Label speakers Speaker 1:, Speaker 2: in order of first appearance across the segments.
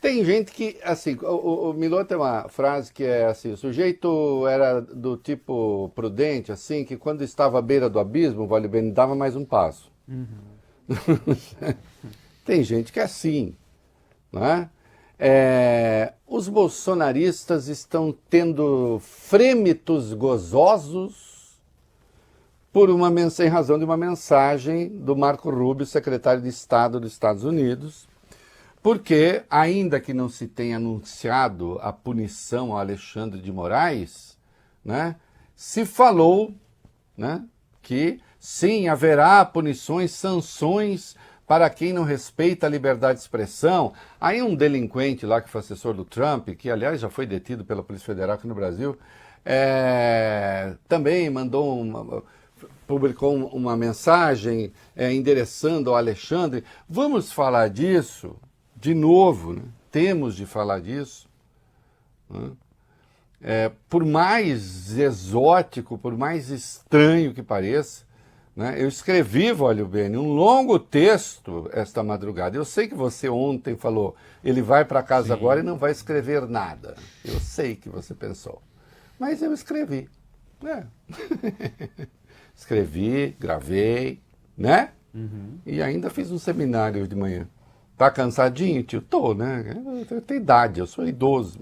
Speaker 1: Tem gente que, assim, o Milô tem uma frase que é assim, o sujeito era do tipo prudente, assim, que quando estava à beira do abismo, vale bem, dava mais um passo. Tem gente que é assim, não é? Os bolsonaristas estão tendo frêmitos gozosos em razão de uma mensagem do Marco Rubio, secretário de Estado dos Estados Unidos, porque, ainda que não se tenha anunciado a punição ao Alexandre de Moraes, né, se falou, né, que sim, haverá punições, sanções para quem não respeita a liberdade de expressão. Aí um delinquente lá que foi assessor do Trump, que aliás já foi detido pela Polícia Federal aqui no Brasil, também publicou uma mensagem endereçando ao Alexandre. Vamos falar disso de novo, né? Temos de falar disso. Né? Por mais exótico, por mais estranho que pareça, né? Eu escrevi, Vólio Bene, um longo texto esta madrugada. Eu sei que você ontem falou, ele vai para casa agora e não vai escrever nada. Eu sei que você pensou. Mas eu escrevi. Escrevi, gravei, né? E ainda fiz um seminário de manhã. Tá cansadinho, tio? Tô, né? Eu tenho idade, eu sou idoso.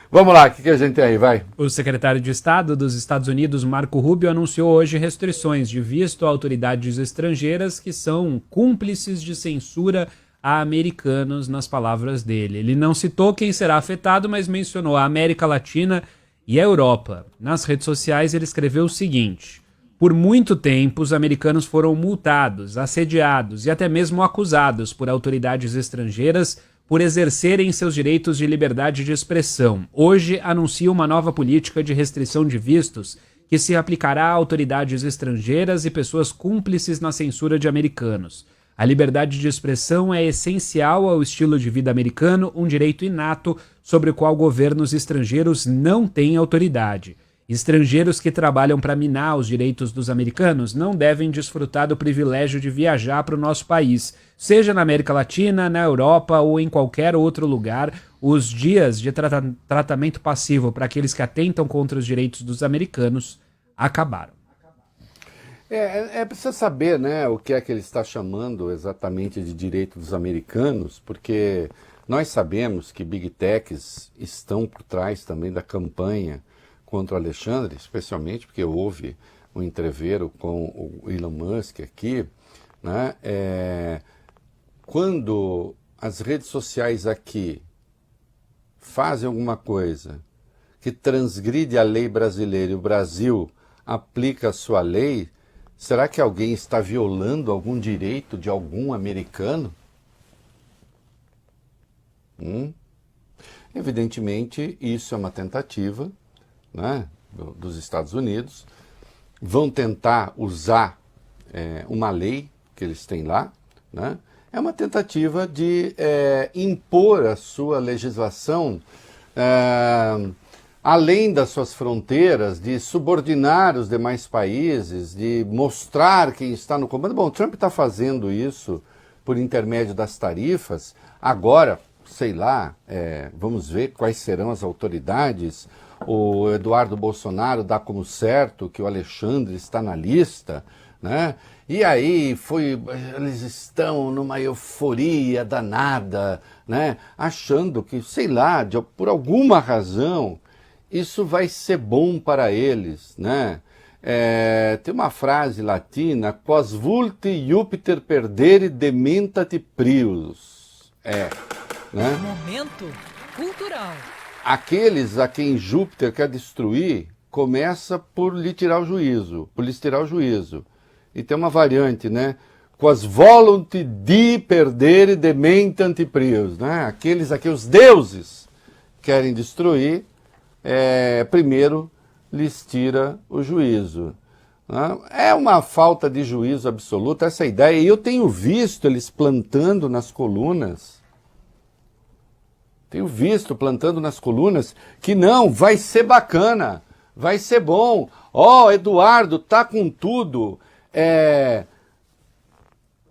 Speaker 1: Vamos lá, o que a gente tem aí, vai?
Speaker 2: O secretário de Estado dos Estados Unidos, Marco Rubio, anunciou hoje restrições de visto a autoridades estrangeiras que são cúmplices de censura a americanos, nas palavras dele. Ele não citou quem será afetado, mas mencionou a América Latina e a Europa. Nas redes sociais ele escreveu o seguinte: por muito tempo os americanos foram multados, assediados e até mesmo acusados por autoridades estrangeiras por exercerem seus direitos de liberdade de expressão. Hoje anuncia uma nova política de restrição de vistos que se aplicará a autoridades estrangeiras e pessoas cúmplices na censura de americanos. A liberdade de expressão é essencial ao estilo de vida americano, um direito inato sobre o qual governos estrangeiros não têm autoridade. Estrangeiros que trabalham para minar os direitos dos americanos não devem desfrutar do privilégio de viajar para o nosso país, seja na América Latina, na Europa ou em qualquer outro lugar. Os dias de tratamento passivo para aqueles que atentam contra os direitos dos americanos acabaram.
Speaker 1: Precisa saber, né, o que é que ele está chamando exatamente de direito dos americanos, porque nós sabemos que Big Techs estão por trás também da campanha contra o Alexandre, especialmente porque houve um entreveiro com o Elon Musk aqui, né? Quando as redes sociais aqui fazem alguma coisa que transgride a lei brasileira e o Brasil aplica a sua lei, será que alguém está violando algum direito de algum americano? Evidentemente, isso é uma tentativa, né, dos Estados Unidos. Vão tentar usar uma lei que eles têm lá, né? É uma tentativa de impor a sua legislação além das suas fronteiras, de subordinar os demais países, de mostrar quem está no comando. Bom, Trump está fazendo isso por intermédio das tarifas. Agora, sei lá, vamos ver quais serão as autoridades. O Eduardo Bolsonaro dá como certo que o Alexandre está na lista, né? E aí eles estão numa euforia danada, né? Achando que, sei lá, por alguma razão, isso vai ser bom para eles, né? Tem uma frase latina: quas vulti Júpiter perdere dementat prius. Né?
Speaker 3: Momento cultural.
Speaker 1: Aqueles a quem Júpiter quer destruir, começa por lhes tirar o juízo. E tem uma variante, né? Quas volunt di perdere dementant prius, né? Aqueles a quem os deuses querem destruir, primeiro lhes tira o juízo. Né? É uma falta de juízo absoluta essa ideia. E eu tenho visto eles plantando nas colunas. Que não, vai ser bacana, vai ser bom. Eduardo, tá com tudo.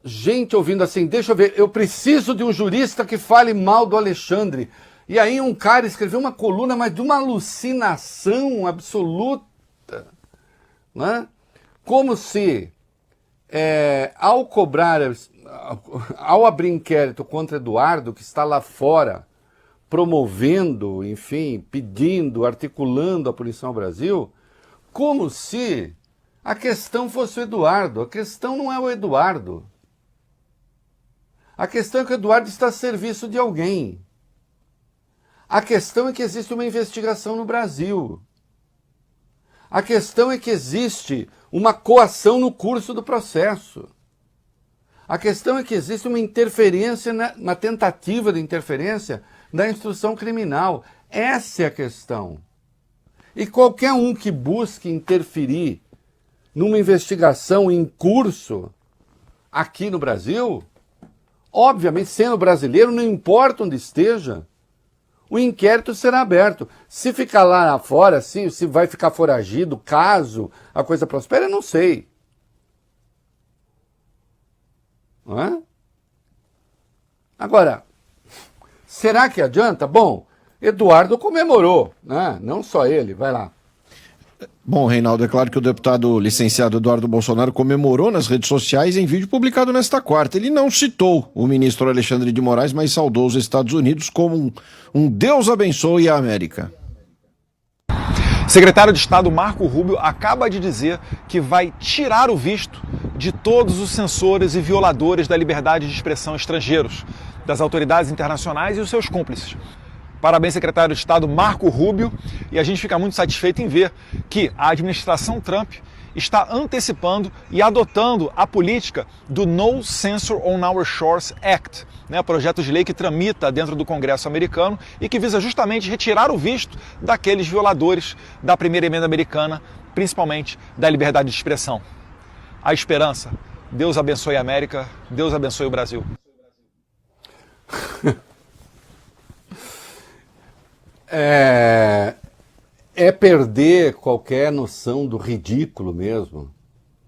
Speaker 1: gente ouvindo assim, deixa eu ver, eu preciso de um jurista que fale mal do Alexandre. E aí um cara escreveu uma coluna, mas de uma alucinação absoluta, né? Como se, ao abrir inquérito contra Eduardo, que está lá fora, promovendo, enfim, pedindo, articulando a punição ao Brasil, como se a questão fosse o Eduardo. A questão não é o Eduardo. A questão é que o Eduardo está a serviço de alguém. A questão é que existe uma investigação no Brasil. A questão é que existe uma coação no curso do processo. A questão é que existe uma interferência, uma tentativa de interferência da instrução criminal. Essa é a questão. E qualquer um que busque interferir numa investigação em curso aqui no Brasil, obviamente, sendo brasileiro, não importa onde esteja, o inquérito será aberto. Se ficar lá fora, se vai ficar foragido, caso a coisa prospere, eu não sei. Não é? Agora, será que adianta? Bom, Eduardo comemorou, né? Não só ele, vai lá.
Speaker 4: Bom, Reinaldo, é claro que o deputado licenciado Eduardo Bolsonaro comemorou nas redes sociais em vídeo publicado nesta quarta. Ele não citou o ministro Alexandre de Moraes, mas saudou os Estados Unidos como um Deus abençoe a América.
Speaker 5: Secretário de Estado Marco Rubio acaba de dizer que vai tirar o visto de todos os censores e violadores da liberdade de expressão estrangeiros, das autoridades internacionais e os seus cúmplices. Parabéns, secretário de Estado Marco Rubio, e a gente fica muito satisfeito em ver que a administração Trump está antecipando e adotando a política do No Censor on Our Shores Act, projeto de lei que tramita dentro do Congresso americano e que visa justamente retirar o visto daqueles violadores da primeira emenda americana, principalmente da liberdade de expressão. A esperança. Deus abençoe a América, Deus abençoe o Brasil.
Speaker 1: É perder qualquer noção do ridículo mesmo,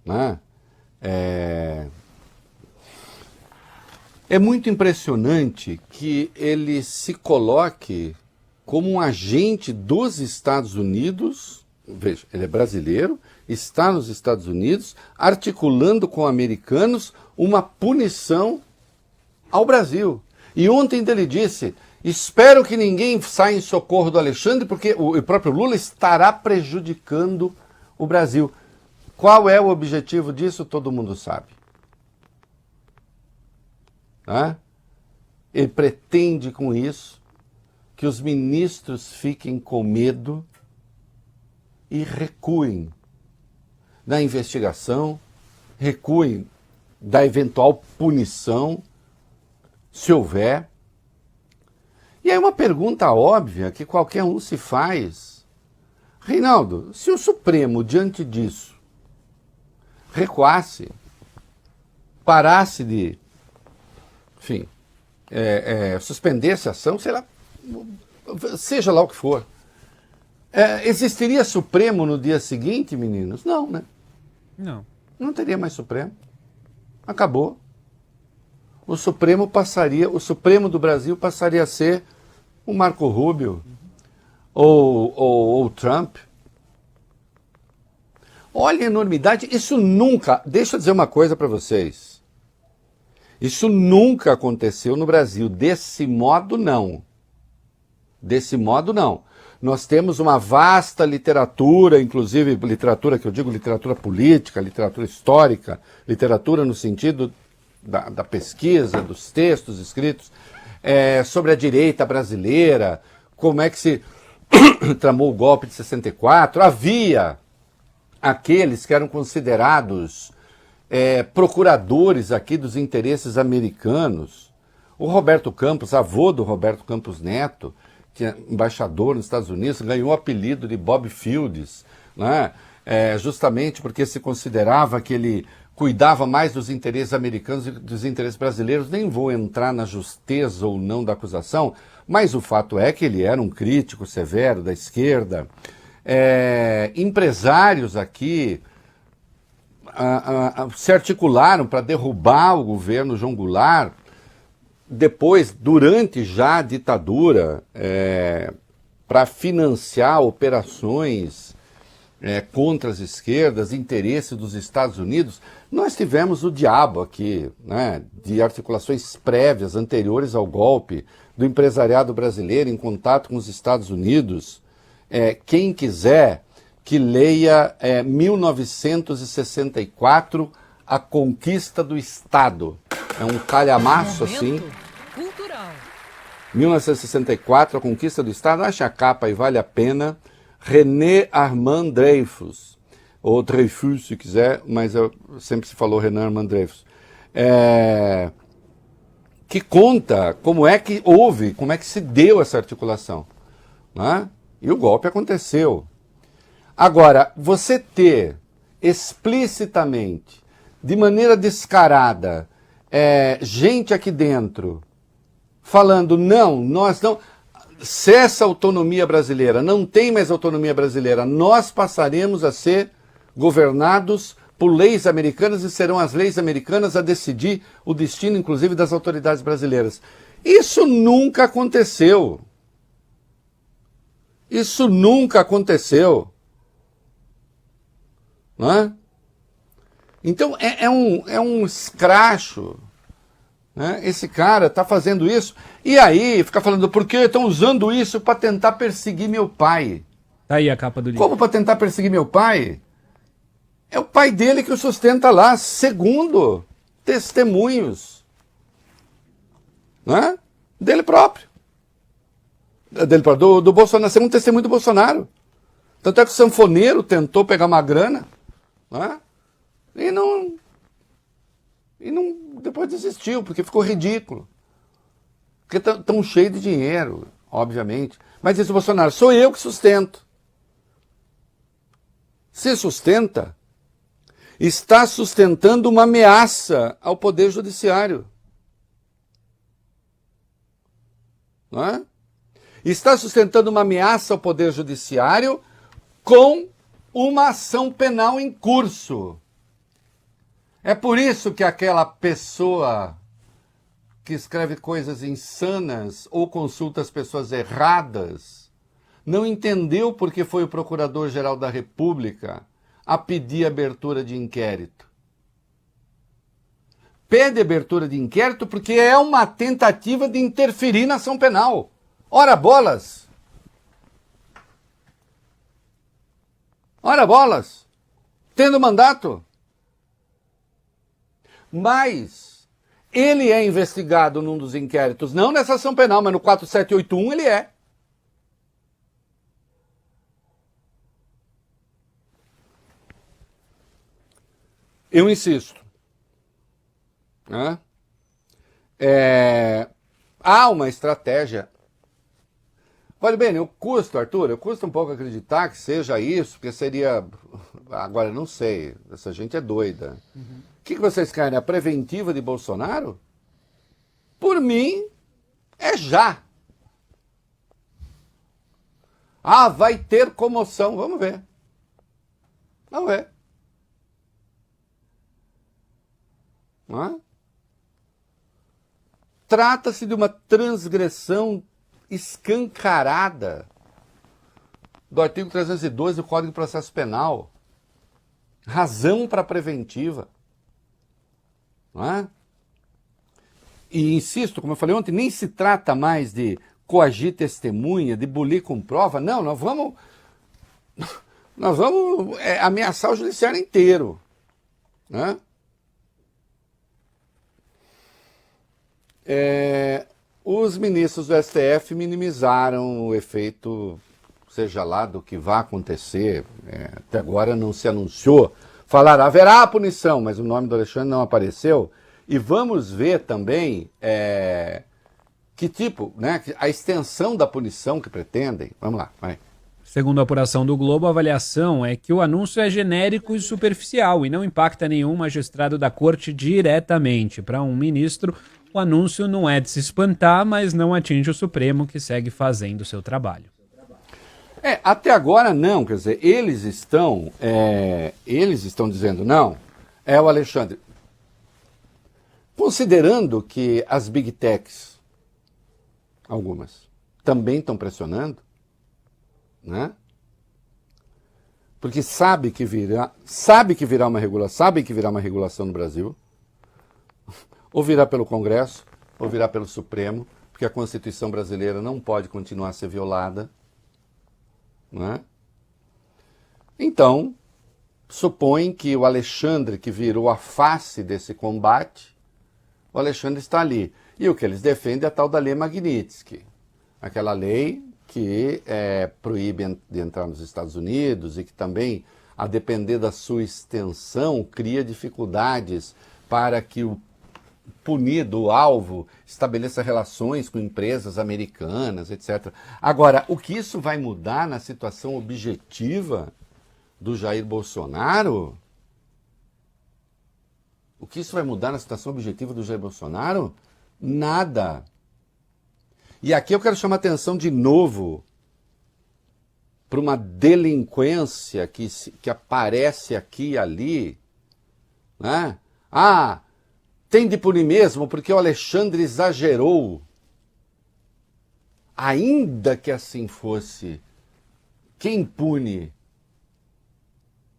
Speaker 1: né? É muito impressionante que ele se coloque como um agente dos Estados Unidos. Veja, ele é brasileiro, está nos Estados Unidos, articulando com americanos uma punição ao Brasil. E ontem ele disse: espero que ninguém saia em socorro do Alexandre, porque o próprio Lula estará prejudicando o Brasil. Qual é o objetivo disso? Todo mundo sabe. Ele pretende com isso que os ministros fiquem com medo e recuem da investigação, recuem da eventual punição, se houver. E aí uma pergunta óbvia que qualquer um se faz: Reinaldo, se o Supremo, diante disso, recuasse, parasse de, enfim, suspendesse a ação, sei lá, seja lá o que for, existiria Supremo no dia seguinte, meninos? Não, né?
Speaker 2: Não.
Speaker 1: Não teria mais Supremo. Acabou. O Supremo do Brasil passaria a ser o Marco Rubio ou Trump. Olha a enormidade. Isso nunca, deixa eu dizer uma coisa para vocês. Isso nunca aconteceu no Brasil. Desse modo, não. Desse modo, não. Nós temos uma vasta literatura, inclusive literatura que eu digo literatura política, literatura histórica, literatura no sentido da pesquisa, dos textos escritos, sobre a direita brasileira, como é que se tramou o golpe de 64. Havia aqueles que eram considerados procuradores aqui dos interesses americanos. O Roberto Campos, avô do Roberto Campos Neto, que é embaixador nos Estados Unidos, ganhou o apelido de Bob Fields, né? Justamente porque se considerava que ele cuidava mais dos interesses americanos e dos interesses brasileiros. Nem vou entrar na justeza ou não da acusação, mas o fato é que ele era um crítico severo da esquerda. Empresários aqui, se articularam para derrubar o governo João Goulart, depois, durante já a ditadura, para financiar operações contra as esquerdas, interesse dos Estados Unidos. Nós tivemos o diabo aqui, né, de articulações prévias, anteriores ao golpe, do empresariado brasileiro em contato com os Estados Unidos. Quem quiser que leia 1964, A Conquista do Estado. É um calhamaço assim.
Speaker 3: Cultural.
Speaker 1: 1964, A Conquista do Estado. Acha a capa e vale a pena. René Armand Dreyfus. Ou Dreyfus, se quiser, mas sempre se falou René Armand Dreyfus. Que conta como é que houve, como é que se deu essa articulação. Né? E o golpe aconteceu. Agora, você ter explicitamente, de maneira descarada, gente aqui dentro falando, não, nós não... Cessa a autonomia brasileira, não tem mais autonomia brasileira, nós passaremos a ser governados por leis americanas e serão as leis americanas a decidir o destino, inclusive, das autoridades brasileiras. Isso nunca aconteceu. Isso nunca aconteceu. Não é? Então é um escracho. Né? Esse cara está fazendo isso. E aí fica falando, por que estão usando isso para tentar perseguir meu pai?
Speaker 2: Tá aí a capa do livro.
Speaker 1: Como para tentar perseguir meu pai? É o pai dele que o sustenta lá, segundo testemunhos. Né? Dele próprio. Do Bolsonaro, segundo testemunho do Bolsonaro. Tanto é que o sanfoneiro tentou pegar uma grana, né? E não depois desistiu, porque ficou ridículo. Porque estão cheios de dinheiro, obviamente. Mas disse o Bolsonaro, sou eu que sustento. Se sustenta, está sustentando uma ameaça ao Poder Judiciário. Não é? Está sustentando uma ameaça ao Poder Judiciário com uma ação penal em curso. É por isso que aquela pessoa que escreve coisas insanas ou consulta as pessoas erradas não entendeu porque foi o Procurador-Geral da República a pedir abertura de inquérito. Pede abertura de inquérito porque é uma tentativa de interferir na ação penal. Ora bolas! Ora bolas! Tendo mandato. Mas ele é investigado num dos inquéritos, não nessa ação penal, mas no 4781 ele é. Eu insisto. Né? Há uma estratégia. Olha bem, Arthur, eu custa um pouco acreditar que seja isso, porque seria... Agora, não sei, essa gente é doida. O que vocês querem? A preventiva de Bolsonaro? Por mim, é já. Ah, vai ter comoção. Vamos ver. Vamos ver. Não é? Trata-se de uma transgressão escancarada do artigo 312 do Código de Processo Penal. Razão para preventiva. Não é? E insisto, como eu falei ontem, nem se trata mais de coagir testemunha, de bulir com prova. Não, nós vamos ameaçar o judiciário inteiro. Né? Os ministros do STF minimizaram o efeito, seja lá do que vai acontecer. Até agora não se anunciou. Falaram, haverá punição, mas o nome do Alexandre não apareceu. E vamos ver também que tipo, né, a extensão da punição que pretendem. Vamos lá, vai.
Speaker 2: Segundo a apuração do Globo, a avaliação é que o anúncio é genérico e superficial e não impacta nenhum magistrado da corte diretamente. Para um ministro, o anúncio não é de se espantar, mas não atinge o Supremo, que segue fazendo o seu trabalho.
Speaker 1: Até agora não, quer dizer, eles estão dizendo, não, É o Alexandre. Considerando que as Big Techs, algumas, também estão pressionando, né? Porque sabe que virá uma regulação no Brasil, ou virá pelo Congresso, ou virá pelo Supremo, porque a Constituição brasileira não pode continuar a ser violada, né? Então, supõe que o Alexandre, que virou a face desse combate, o Alexandre está ali. E o que eles defendem é a tal da Lei Magnitsky, aquela lei que proíbe de entrar nos Estados Unidos e que também, a depender da sua extensão, cria dificuldades para que o punido, o alvo, estabeleça relações com empresas americanas, etc. Agora, o que isso vai mudar na situação objetiva do Jair Bolsonaro? O que isso vai mudar na situação objetiva do Jair Bolsonaro? Nada. E aqui eu quero chamar atenção de novo para uma delinquência que aparece aqui e ali, né? Ah, tem de punir mesmo porque o Alexandre exagerou. Ainda que assim fosse, quem pune?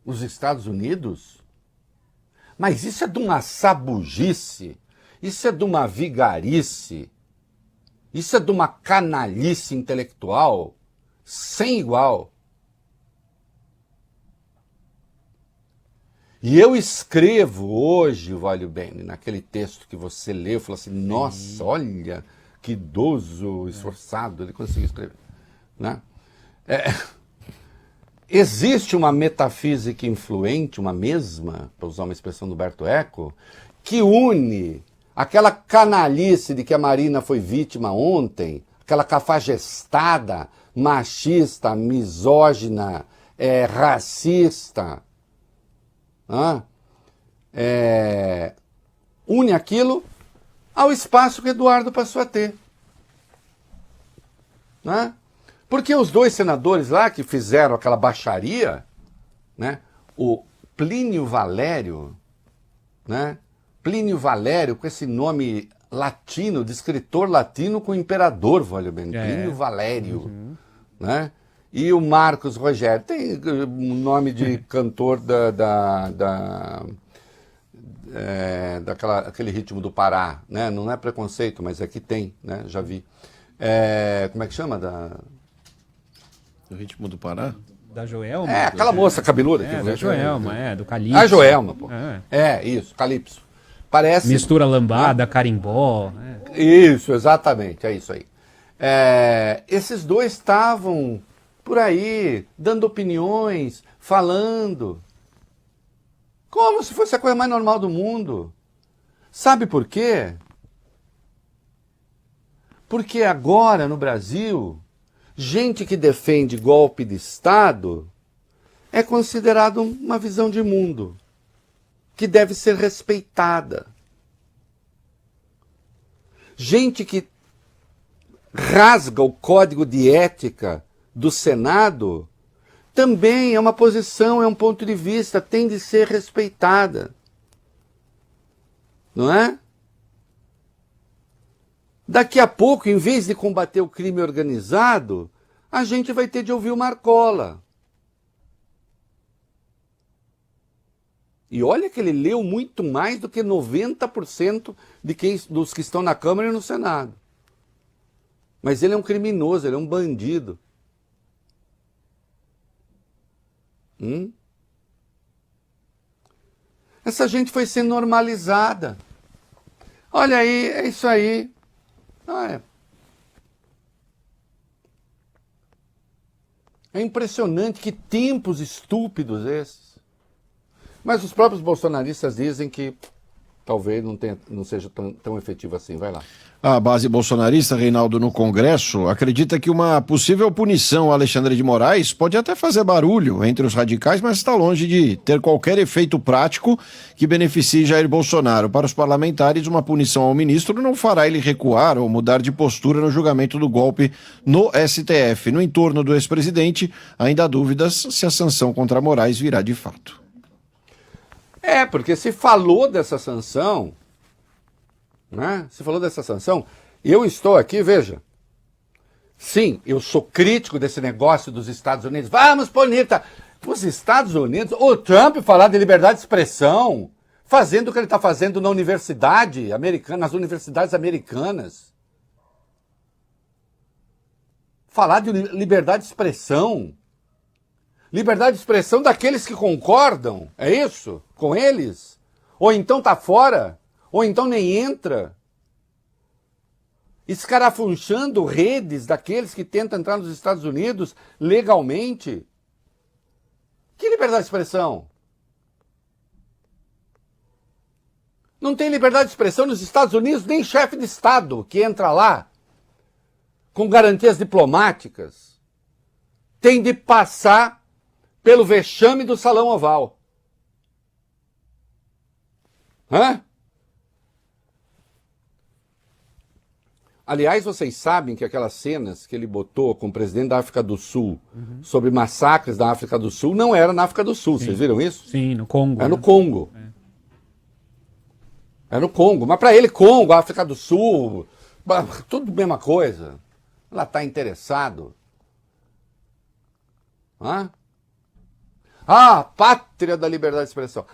Speaker 1: Os Estados Unidos? Mas isso é de uma sabugice, isso é de uma vigarice, isso é de uma canalice intelectual sem igual. E eu escrevo hoje, Valio Bene, naquele texto que você leu, eu falo assim, nossa, olha que idoso, esforçado, ele conseguiu escrever, né? Existe uma metafísica influente, uma mesma, para usar uma expressão do Humberto Eco, que une aquela canalice de que a Marina foi vítima ontem, aquela cafajestada, machista, misógina, racista, une aquilo ao espaço que Eduardo passou a ter. Né? Porque os dois senadores lá que fizeram aquela baixaria, né? O Plínio Valério, né? Plínio Valério, com esse nome latino, de escritor latino com imperador, Valio Bene, Plínio Valério, né? E o Marcos Rogério, tem um nome de cantor daquele ritmo do Pará, né? Não é preconceito, mas aqui tem, né? Já vi. Como é que chama?
Speaker 4: O ritmo do Pará?
Speaker 2: Da Joelma?
Speaker 1: Aquela moça cabeluda.
Speaker 2: Da Joelma, do Calypso.
Speaker 1: A Joelma, pô. Isso, Calypso. Parece...
Speaker 2: Mistura lambada, carimbó.
Speaker 1: Isso, exatamente, é isso aí. Esses dois estavam por aí, dando opiniões, falando, como se fosse a coisa mais normal do mundo. Sabe por quê? Porque agora, no Brasil, gente que defende golpe de Estado é considerado uma visão de mundo que deve ser respeitada. Gente que rasga o código de ética do Senado também é uma posição, é um ponto de vista, tem de ser respeitada. Não é? Daqui a pouco, em vez de combater o crime organizado, a gente vai ter de ouvir o Marcola. E olha que ele leu muito mais do que 90% dos que estão na Câmara e no Senado. Mas ele é um criminoso, ele é um bandido. Essa gente foi sendo normalizada. Olha aí, é isso aí. É impressionante, que tempos estúpidos esses. Mas os próprios bolsonaristas dizem que talvez não seja tão efetivo assim. Vai lá.
Speaker 4: A base bolsonarista, Reinaldo, no Congresso, acredita que uma possível punição a Alexandre de Moraes pode até fazer barulho entre os radicais, mas está longe de ter qualquer efeito prático que beneficie Jair Bolsonaro. Para os parlamentares, uma punição ao ministro não fará ele recuar ou mudar de postura no julgamento do golpe no STF. No entorno do ex-presidente, ainda há dúvidas se a sanção contra Moraes virá de fato.
Speaker 1: Porque se falou dessa sanção, né? Se falou dessa sanção, eu estou aqui, veja. Sim, eu sou crítico desse negócio dos Estados Unidos. Vamos punir, tá? Os Estados Unidos, o Trump falar de liberdade de expressão, fazendo o que ele está fazendo na universidade americana, nas universidades americanas. Falar de liberdade de expressão. Liberdade de expressão daqueles que concordam, é isso? Com eles? Ou então tá fora? Ou então nem entra? Escarafunchando redes daqueles que tentam entrar nos Estados Unidos legalmente? Que liberdade de expressão? Não tem liberdade de expressão nos Estados Unidos, nem chefe de Estado que entra lá com garantias diplomáticas tem de passar pelo vexame do Salão Oval. Hã? Aliás, vocês sabem que aquelas cenas que ele botou com o presidente da África do Sul sobre massacres da África do Sul não era na África do Sul, vocês viram isso?
Speaker 2: Sim, no Congo.
Speaker 1: É no Congo. É no Congo. Mas para ele, Congo, África do Sul, tudo a mesma coisa. Ela está interessado. Hã? Ah, pátria da liberdade de expressão.